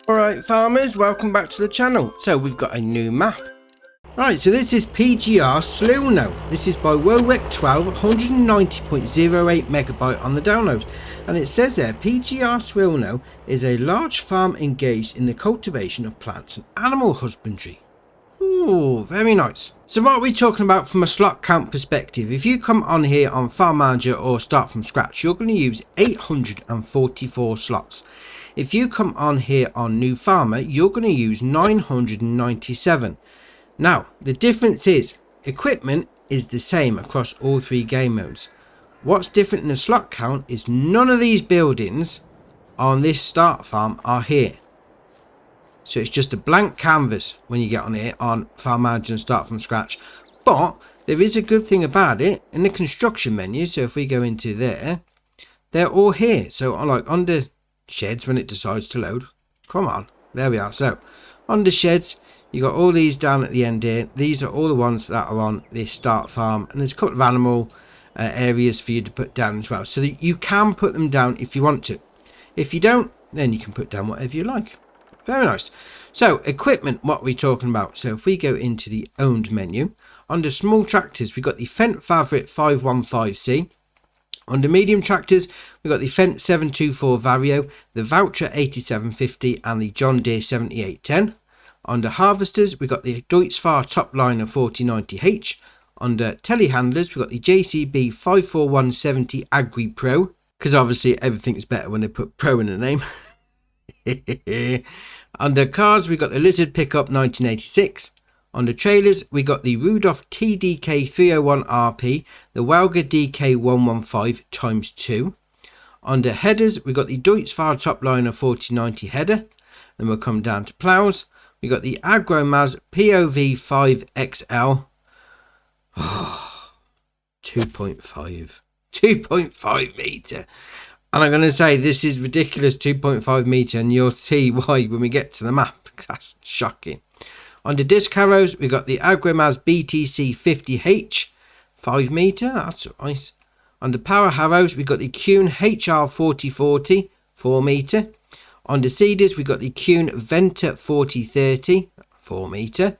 Alright farmers, welcome back to the channel. So we've got a new map. Right, so this is PGR Sliwno. This is by WoWEC12, 190.08 megabyte on the download. And it says there, PGR Sliwno is a large farm engaged in the cultivation of plants and animal husbandry. Ooh, very nice. So what are we talking about from a slot count perspective? If you come on here on Farm Manager or start from scratch, you're going to use 844 slots. If you come on here on New Farmer, you're going to use 997. Now, the difference is, equipment is the same across all three game modes. What's different in the slot count is none of these buildings on this start farm are here. So it's just a blank canvas when you get on here on Farm Manager and start from scratch. But there is a good thing about it in the construction menu. So if we go into there, they're all here. So like under sheds, when it decides to load, come on, there we are. So under sheds, you got all these down at the end here. These are all the ones that are on this start farm, and there's a couple of animal areas for you to put down as well, so that you can put them down if you want to. If you don't, then you can put down whatever you like. Very nice. So equipment, what are we talking about? So if we go into the owned menu, under small tractors, we've got the Fendt Favorite 515C. Under medium tractors, we've got the Fendt 724 Vario, the Voucher 8750 and the John Deere 7810. Under harvesters, we've got the Deutz-Fahr Topliner 4090H. Under telehandlers, we've got the JCB 54170 Agri Pro, because obviously everything's better when they put Pro in the name. Under cars, we've got the Lizard Pickup 1986. Under trailers, we got the Rudolph TDK 301 RP, the Welger DK 115 x2. Under headers, we got the Deutz-Fahr Topliner 4090 header. Then we'll come down to plows. We got the Agromaz POV 5XL. 2.5 meter. And I'm going to say this is ridiculous, 2.5 meter, and you'll see why when we get to the map. That's shocking. Under disc harrows, we got the Agromaz BTC 50H, 5 meter. That's nice. Under power harrows, we got the Kuhn HR 4040, 4 meter. Under seeders, we got the Kuhn Venta 4030, 4 meter.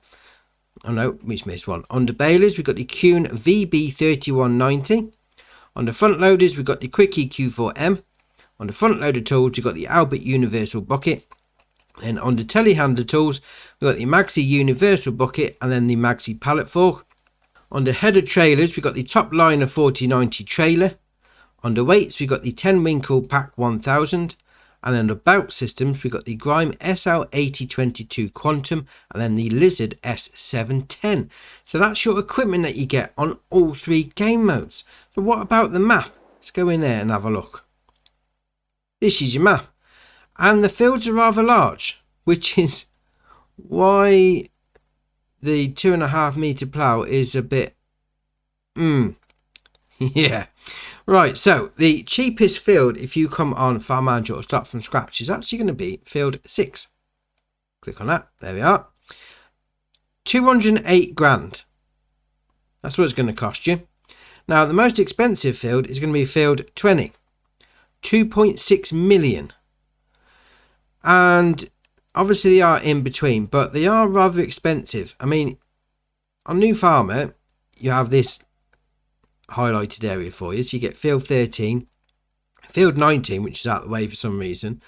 Oh no, we missed one. Under balers, we got the Kuhn VB 3190. On the front loaders, we've got the Quickie Q4M. On the front loader tools, we've got the Albert Universal Bucket. And on the telehandler tools, we've got the Maxi Universal Bucket and then the Maxi Pallet Fork. On the header trailers, we've got the Topliner 4090 trailer. On the weights, we've got the 10 Winkle Pack 1000. And then the belt systems, we've got the Grime SL8022 Quantum and then the Lizard S710. So that's your equipment that you get on all three game modes. So what about the map? Let's go in there and have a look. This is your map. And the fields are rather large, which is why the 2.5 meter plough is a bit... yeah. Right, so the cheapest field, if you come on Farm Manager or start from scratch, is actually going to be field 6. Click on that. There we are. 208 grand. That's what it's going to cost you. Now, the most expensive field is going to be field 20. 2.6 million. And obviously they are in between, but they are rather expensive. I mean, on New Farmer, you have this highlighted area for you. So you get field 13, field 19, which is out of the way for some reason,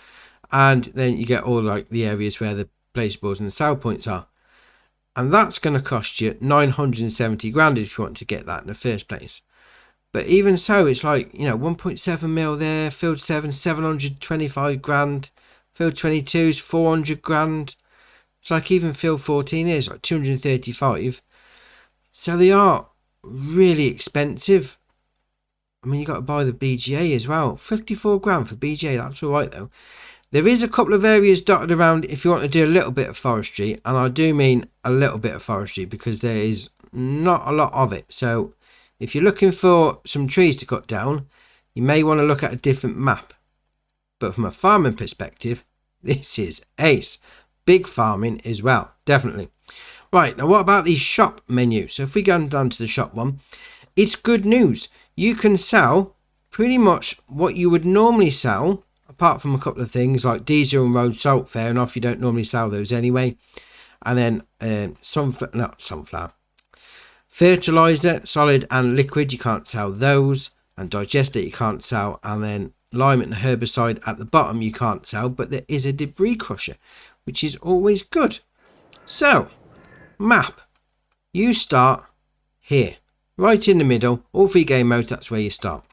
and then you get all like the areas where the placeables and the sell points are. And that's going to cost you 970 grand if you want to get that in the first place. But even so, it's like, you know, 1.7 mil there, field 7, 725 grand, field 22 is 400 grand. It's like even field 14 is like 235. So they are really expensive. I mean, you got to buy the BGA as well. 54 grand for BGA, that's all right though. There is a couple of areas dotted around if you want to do a little bit of forestry, and I do mean a little bit of forestry because there is not a lot of it. So if you're looking for some trees to cut down, you may want to look at a different map. But from a farming perspective, this is ace. Big farming as well, definitely. Right, now what about the shop menu? So if we go down to the shop one, it's good news. You can sell pretty much what you would normally sell apart from a couple of things like diesel and road salt, fair enough, you don't normally sell those anyway. And then sunflower. Fertilizer, solid and liquid, you can't sell those. And digester, you can't sell. And then lime and herbicide at the bottom, you can't sell. But there is a debris crusher, which is always good. So, map. You start here, right in the middle. All 3 game modes, that's where you start.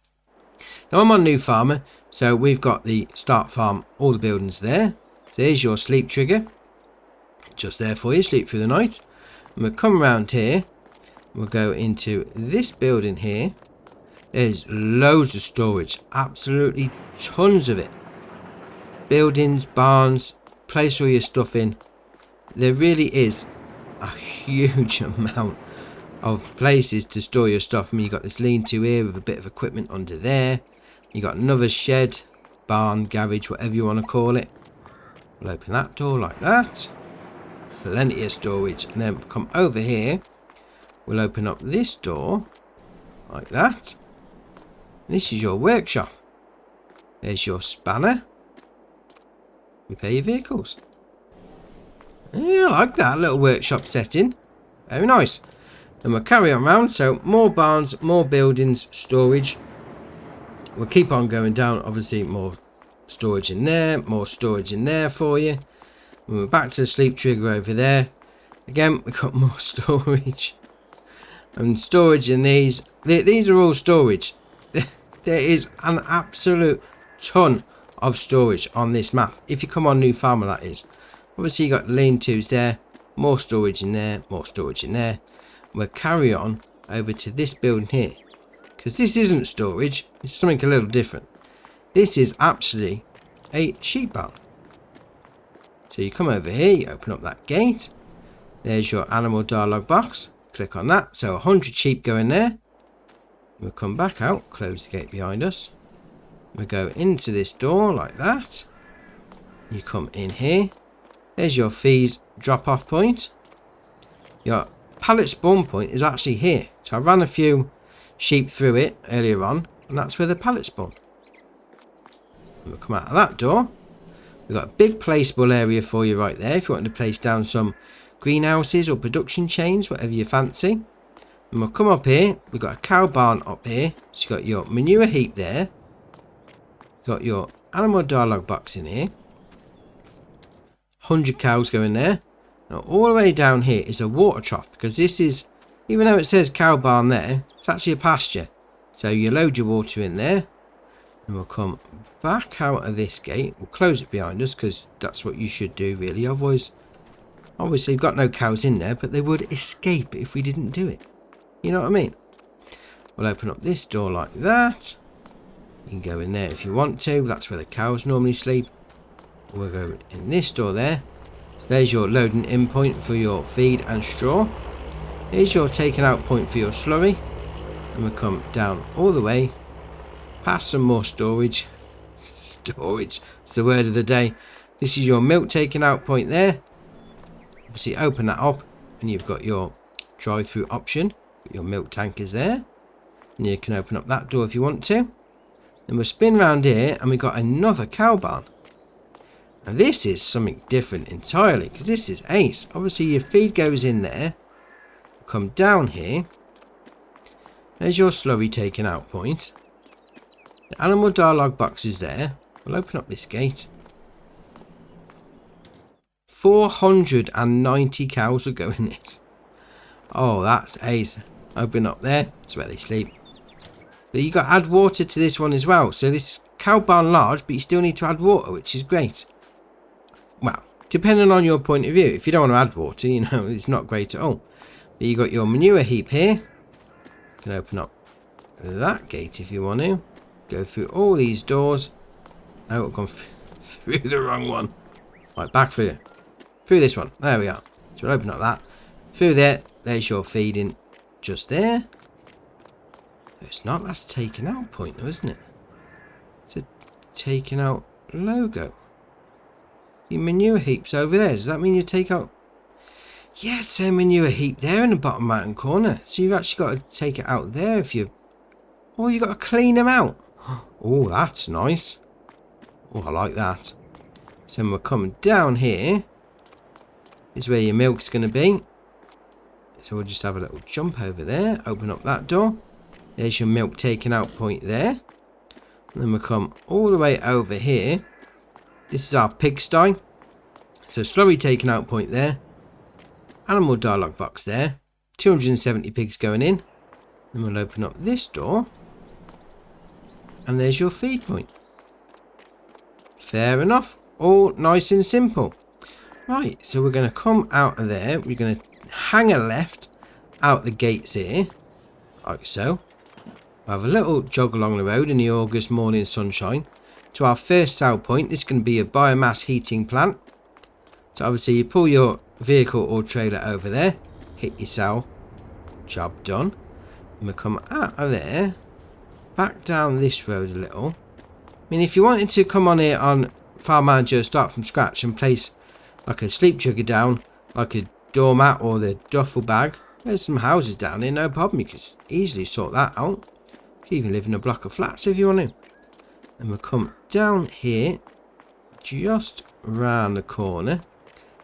Now I'm on new farmer, so we've got the start farm, all the buildings there. So here's your sleep trigger, just there for you, sleep through the night. And we'll come around here, we'll go into this building here. There's loads of storage, absolutely tons of it. Buildings, barns, place all your stuff in. There really is a huge amount of places to store your stuff. I mean, you've got this lean-to here with a bit of equipment under there. You got another shed, barn, garage, whatever you want to call it. We'll open that door like that. Plenty of storage. And then come over here. We'll open up this door like that. This is your workshop. There's your spanner. Repair your vehicles. Yeah, I like that little workshop setting. Very nice. Then we'll carry on round. So more barns, more buildings, storage. We'll keep on going down. Obviously more storage in there, more storage in there for you. And we're back to the sleep trigger over there. Again, we've got more storage. And storage in these. These are all storage. There is an absolute ton of storage on this map. If you come on new farmer, that is. Obviously you got lean-tos there, more storage in there, more storage in there. We'll carry on over to this building here, because this isn't storage, it's something a little different. This is actually a sheep barn. So you come over here, you open up that gate. There's your animal dialogue box. Click on that. So 100 sheep go in there. We'll come back out, close the gate behind us. We'll go into this door like that. You come in here. There's your feed drop-off point. Your pallet spawn point is actually here. So I ran a few sheep through it earlier on, and that's where the pallet spawned. We'll come out of that door. We've got a big placeable area for you right there if you want to place down some greenhouses or production chains, whatever you fancy. And we'll come up here. We've got a cow barn up here. So you've got your manure heap there. You've got your animal dialogue box in here. 100 cows go in there. Now all the way down here is a water trough, because this is, even though it says cow barn there, it's actually a pasture. So you load your water in there. And we'll come back out of this gate. We'll close it behind us, because that's what you should do really. Otherwise, obviously you've got no cows in there, but they would escape if we didn't do it. You know what I mean? We'll open up this door like that. You can go in there if you want to. That's where the cows normally sleep. We'll go in this door there. So there's your loading in point for your feed and straw. Here's your taking out point for your slurry. And we'll come down all the way. Past some more storage. Storage. It's the word of the day. This is your milk taking out point there. Obviously open that up. And you've got your drive-through option. Your milk tank is there. And you can open up that door if you want to. Then we'll spin round here. And we've got another cow barn. And this is something different entirely, because this is ace. Obviously your feed goes in there. Come down here. There's your slurry taking out point. The animal dialogue box is there. We'll open up this gate. 490 cows will go in this. Oh, that's ace. Open up there. That's where they sleep. But you got to add water to this one as well. So this cow barn large, but you still need to add water, which is great. Well, depending on your point of view. If you don't want to add water, you know, it's not great at all. But you got your manure heap here. You can open up that gate if you want to. Go through all these doors. Oh, I've gone through the wrong one. Right, back through. Through this one. There we are. So we'll open up that. Through there. There's your feeding just there. It's not. That's taken out point though, isn't it? It's a taken out logo. Your manure heap's over there. Does that mean you take out? Yeah, it's a manure heap there in the bottom right hand corner. So you've actually got to take it out there if you... Oh, you've got to clean them out. Oh, that's nice. Oh, I like that. So we're coming down here. Is where your milk's going to be. So we'll just have a little jump over there. Open up that door. There's your milk taking out point there. And then we'll come all the way over here. This is our pigsty. So slurry taking out point there. Animal dialogue box there. 270 pigs going in. Then we'll open up this door. And there's your feed point. Fair enough. All nice and simple. Right, so we're going to come out of there. We're going to hang a left out the gates here. Like so. We'll have a little jog along the road in the August morning sunshine. To our first sell point. This is going to be a biomass heating plant. So obviously you pull your vehicle or trailer over there. Hit your cell. Job done. And we'll come out of there. Back down this road a little. I mean, if you wanted to come on here on Farm Manager, start from scratch and place like a sleep jugger down, like a doormat or the duffel bag. There's some houses down here, no problem. You can easily sort that out. You can even live in a block of flats if you want to. And we'll come down here, just round the corner.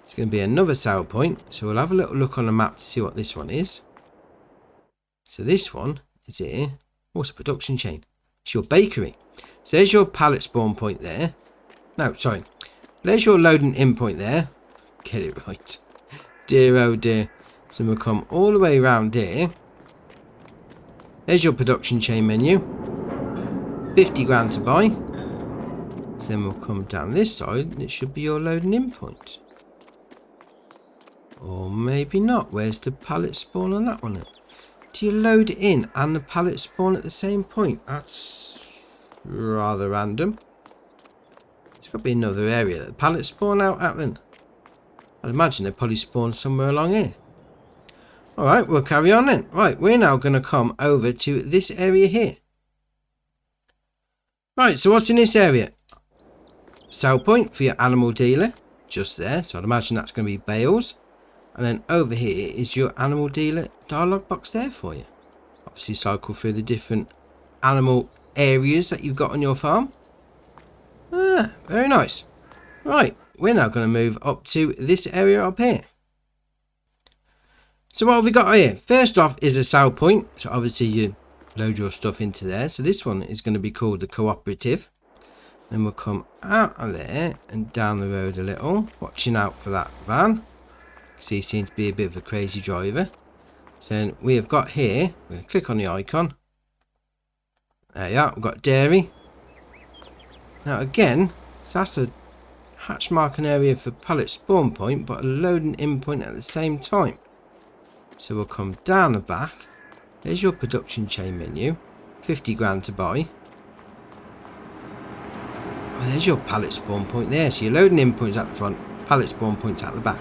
It's going to be another sale point. So we'll have a little look on the map to see what this one is. So this one is here. What's a production chain? It's your bakery. So there's your pallet spawn point there. No, sorry. There's your loading in point there. Get it right. Dear oh dear. So we'll come all the way around here. There's your production chain menu. 50 grand to buy. So then we'll come down this side and it should be your loading in point. Or maybe not. Where's the pallet spawn on that one? Do you load it in and the pallet spawn at the same point? That's rather random. There's got to be another area that the pallets spawn out at then. I'd imagine they probably spawn somewhere along here. Alright, we'll carry on then. Right, we're now going to come over to this area here. Right, so what's in this area? Sell point for your animal dealer. Just there, so I'd imagine that's going to be bales. And then over here is your animal dealer dialogue box there for you. Obviously cycle through the different animal areas that you've got on your farm. Ah, very nice. Right, we're now going to move up to this area up here. So what have we got here? First off is a sell point. So obviously you load your stuff into there. So this one is going to be called the cooperative. Then we'll come out of there and down the road a little. Watching out for that van. Because he seems to be a bit of a crazy driver. So we have got here. We're going to click on the icon. There you are. We've got dairy. Now again, so that's a hatch marking area for pallet spawn point, but a loading in point at the same time. So we'll come down the back. There's your production chain menu. 50 grand to buy. Oh, there's your pallet spawn point there. So your loading in points at the front, pallet spawn points at the back.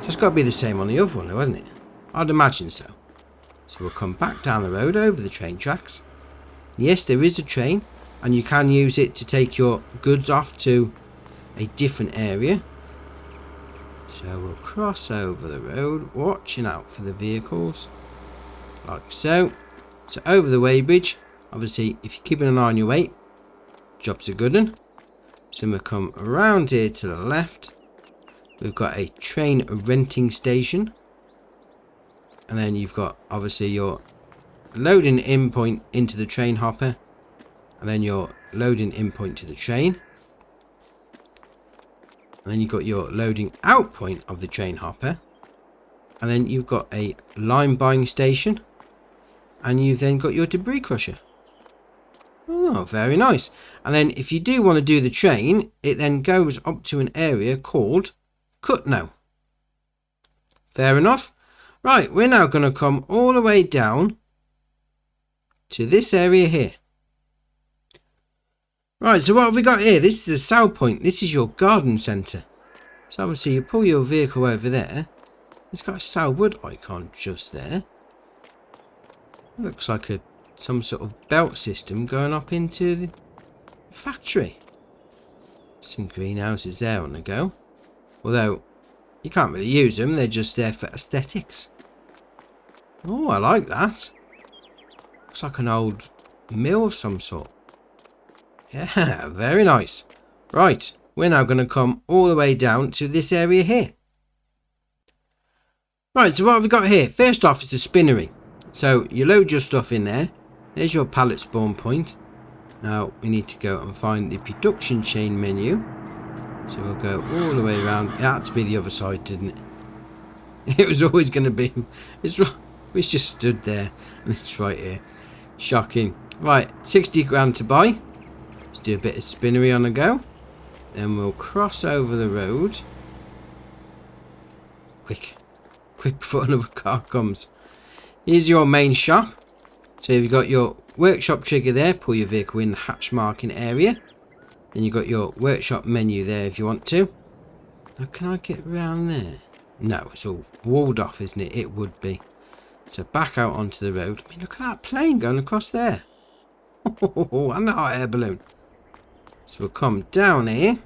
So it's got to be the same on the other one though, hasn't it? I'd imagine so. So we'll come back down the road over the train tracks. Yes, there is a train. And you can use it to take your goods off to a different area. So we'll cross over the road, watching out for the vehicles. Like so. So over the weighbridge. Obviously, if you're keeping an eye on your weight, job's a good one. So we'll come around here to the left. We've got a train renting station. And then you've got, obviously, your loading in point into the train hopper. And then your loading in point to the train. And then you've got your loading out point of the train hopper. And then you've got a lime buying station. And you've then got your debris crusher. Oh, very nice. And then if you do want to do the train, it then goes up to an area called Sliwno. Fair enough. Right, we're now going to come all the way down to this area here. Right, so what have we got here? This is a sell point. This is your garden centre. So obviously you pull your vehicle over there. It's got a sell wood icon just there. Looks like some sort of belt system going up into the factory. Some greenhouses there on the go. Although you can't really use them. They're just there for aesthetics. Oh, I like that. Looks like an old mill of some sort. Yeah, very nice. Right, we're now going to come all the way down to this area here. Right, so what have we got here? First off is a spinnery. So you load your stuff in there. There's your pallet spawn point. Now we need to go and find the production chain menu. So we'll go all the way around. It had to be the other side, didn't it? It was always going to be. We just stood there and it's right here. Shocking. Right, 60 grand to buy. Let's do a bit of spinnery on the go. Then we'll cross over the road. Quick before another car comes. Here's your main shop. So you've got your workshop trigger there. Pull your vehicle in the hatch marking area. Then you've got your workshop menu there if you want to. Now can I get around there? No, it's all walled off, isn't it? It would be. So back out onto the road. I mean, look at that plane going across there. Oh, and that hot air balloon. So we'll come down here.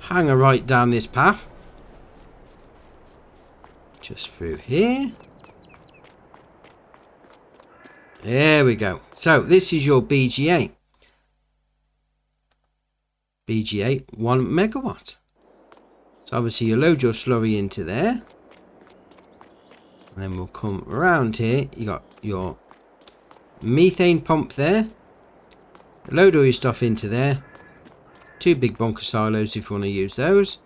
Hang a right down this path. Just through here. There we go. So this is your BGA. BGA 1 megawatt. So obviously you load your slurry into there. And then we'll come around here. You got your methane pump there. Load all your stuff into there. 2 big bunker silos if you want to use those.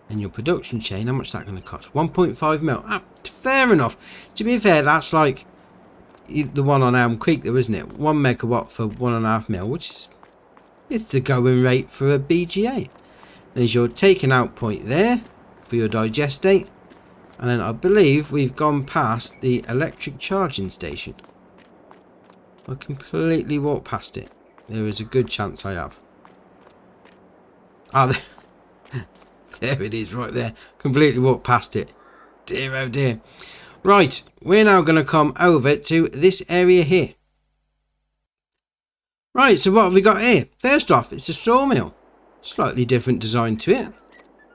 And your production chain, how much is that going to cost? 1.5 mil. Ah, fair enough. To be fair, that's like the one on Elm Creek though, isn't it? 1 megawatt for 1.5 mil, which is it's the going rate for a BGA. There's your taken out point there for your digestate. And then I believe we've gone past the electric charging station. I completely walked past it. There is a good chance I have. Ah, there it is right there. Completely walked past it. Dear oh dear. Right, we're now going to come over to this area here. Right, so what have we got here? First off, it's a sawmill. Slightly different design to it.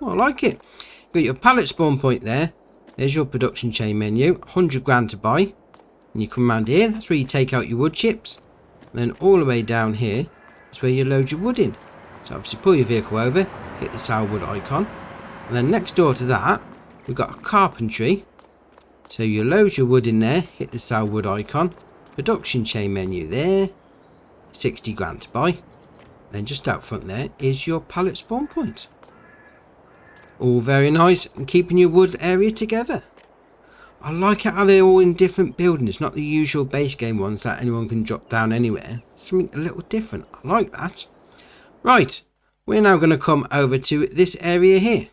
Oh, I like it. You've got your pallet spawn point there. There's your production chain menu. 100 grand to buy. And you come around here. That's where you take out your wood chips. And then all the way down here is where you load your wood in. So obviously pull your vehicle over. Hit the sourwood icon. And then next door to that, we've got a carpentry. So you load your wood in there. Hit the sourwood icon. Production chain menu there. 60 grand to buy. Then just out front there is your pallet spawn point. All very nice and keeping your wood area together. I like it how they're all in different buildings, not the usual base game ones that anyone can drop down anywhere. Something a little different. I like that. Right, we're now going to come over to this area here.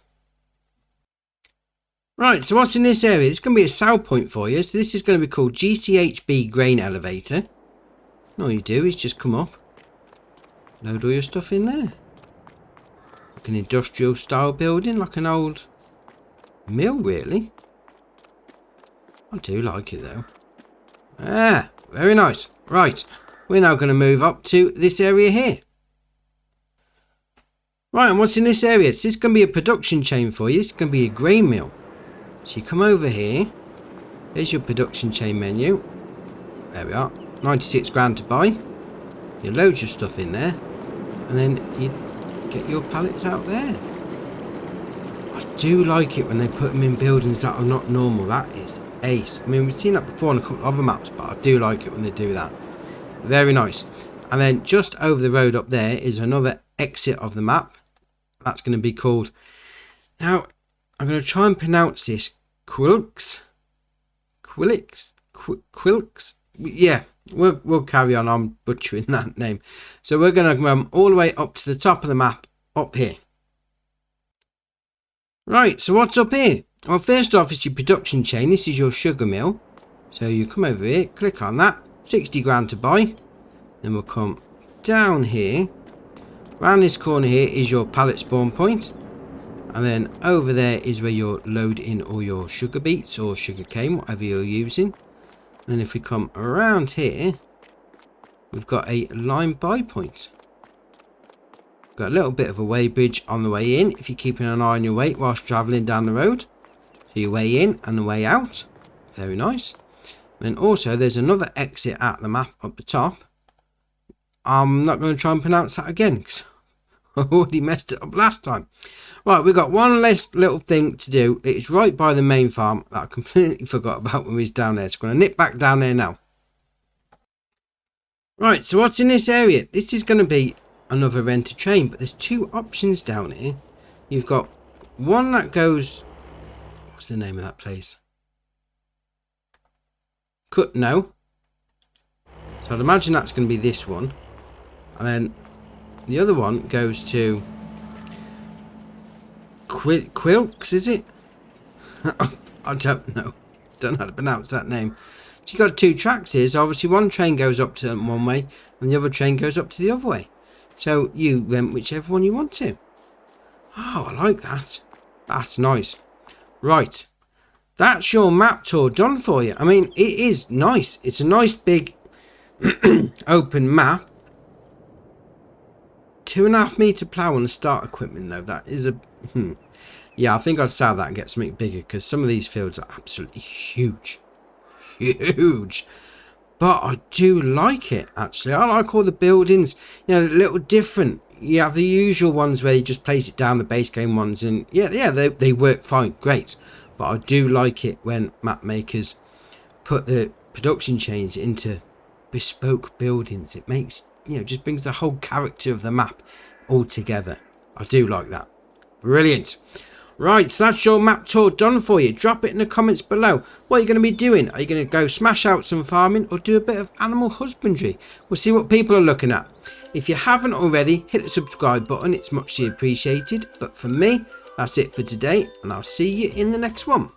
Right, so what's in this area? It's going to be a sell point for you. So this is going to be called GCHB Grain Elevator. All you do is just come up, load all your stuff in there. Like an industrial style building, like an old mill really. I do like it though. Ah, very nice. Right, we're now going to move up to this area here. Right, and what's in this area? So this is going to be a production chain for you. This is going to be a grain mill. So you come over here. There's your production chain menu. There we are. 96 grand to buy. You load your stuff in there. And then you get your pallets out there. I do like it when they put them in buildings that are not normal. That is ace. I mean, we've seen that before on a couple of other maps, but I do like it when they do that. Very nice. And then just over the road up there is another exit of the map. That's going to be called... Now, I'm going to try and pronounce this. Quilks. Yeah, we'll carry on. I'm butchering that name. So we're going to come all the way up to the top of the map up here. Right, so what's up here? Well, first off is your production chain. This is your sugar mill. So you come over here, click on that. 60 grand to buy. Then we'll come down here. Around this corner here is your pallet spawn point. And then over there is where you'll load in all your sugar beets or sugar cane, whatever you're using. And if we come around here, we've got a line buy point. Got a little bit of a weighbridge on the way in if you're keeping an eye on your weight whilst travelling down the road. So your way in and the way out. Very nice. And also there's another exit at the map up the top. I'm not going to try and pronounce that again because I already messed it up last time. Right, we've got one last little thing to do. It's right by the main farm that I completely forgot about when we was down there. So I'm going to nip back down there now. Right, so what's in this area? This is going to be another rented train, but there's two options down here. You've got one that goes... What's the name of that place? No. So I'd imagine that's going to be this one. And then the other one goes to... Quilks, is it? I don't know. Don't know how to pronounce that name. So you've got two tracks here. So obviously one train goes up to one way and the other train goes up to the other way. So you rent whichever one you want to. Oh, I like that. That's nice. Right. That's your map tour done for you. I mean, it is nice. It's a nice big open map. 2.5 meter plough on the start equipment though. That is a... Yeah, I think I'd sell that and get something bigger because some of these fields are absolutely huge. Huge. But I do like it, actually. I like all the buildings. You know, a little different. You have the usual ones where you just place it down, the base game ones. And yeah, they work fine. Great. But I do like it when map makers put the production chains into bespoke buildings. It makes, just brings the whole character of the map all together. I do like that. Brilliant. Right, so that's your map tour done for you. Drop it in the comments below. What are you going to be doing? Are you going to go smash out some farming or do a bit of animal husbandry? We'll see what people are looking at. If you haven't already, hit the subscribe button. It's muchly appreciated. But for me, that's it for today, and I'll see you in the next one.